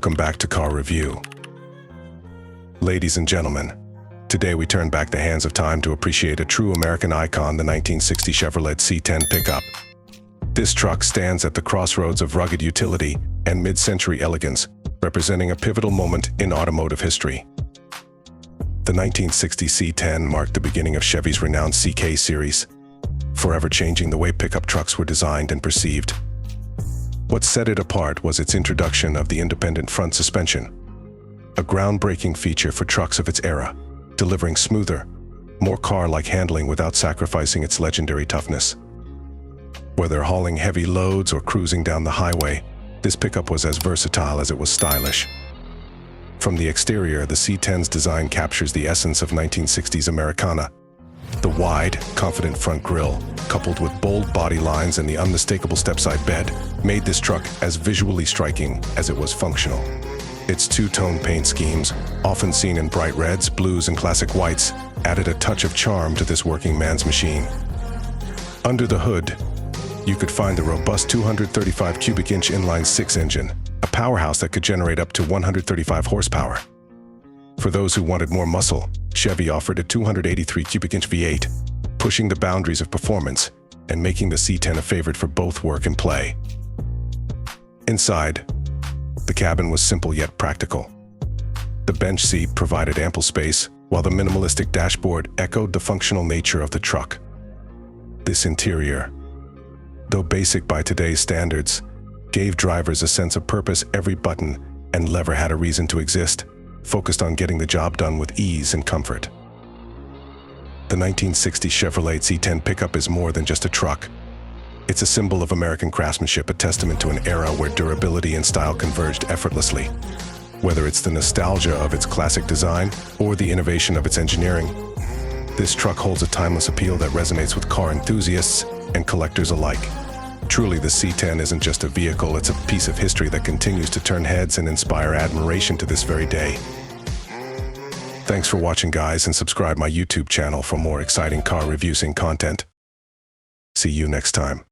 welcome back to Car Review. Ladies and gentlemen, today we turn back the hands of time to appreciate a true American icon, the 1960 Chevrolet C10 Pickup. This truck stands at the crossroads of rugged utility and mid-century elegance, representing a pivotal moment in automotive history. The 1960 C10 marked the beginning of Chevy's renowned CK series, forever changing the way pickup trucks were designed and perceived. What set it apart was its introduction of the independent front suspension, a groundbreaking feature for trucks of its era, delivering smoother, more car-like handling without sacrificing its legendary toughness. Whether hauling heavy loads or cruising down the highway, this pickup was as versatile as it was stylish. From the exterior, the C10's design captures the essence of 1960s Americana. The wide, confident front grille, coupled with bold body lines and the unmistakable step-side bed, made this truck as visually striking as it was functional. Its two-tone paint schemes, often seen in bright reds, blues, and classic whites, added a touch of charm to this working man's machine. Under the hood, you could find the robust 235 cubic inch inline-six engine, a powerhouse that could generate up to 135 horsepower. For those who wanted more muscle, Chevy offered a 283 cubic inch V8, pushing the boundaries of performance and making the C10 a favorite for both work and play. Inside, the cabin was simple yet practical. The bench seat provided ample space, while the minimalistic dashboard echoed the functional nature of the truck. This interior, though basic by today's standards, gave drivers a sense of purpose. Every button and lever had a reason to exist, focused on getting the job done with ease and comfort. The 1960 Chevrolet C10 Pickup is more than just a truck. It's a symbol of American craftsmanship, a testament to an era where durability and style converged effortlessly. Whether it's the nostalgia of its classic design or the innovation of its engineering, this truck holds a timeless appeal that resonates with car enthusiasts and collectors alike. Truly, the C10 isn't just a vehicle, it's a piece of history that continues to turn heads and inspire admiration to this very day. Thanks for watching, guys, and subscribe my YouTube channel for more exciting car reviews and content. See you next time.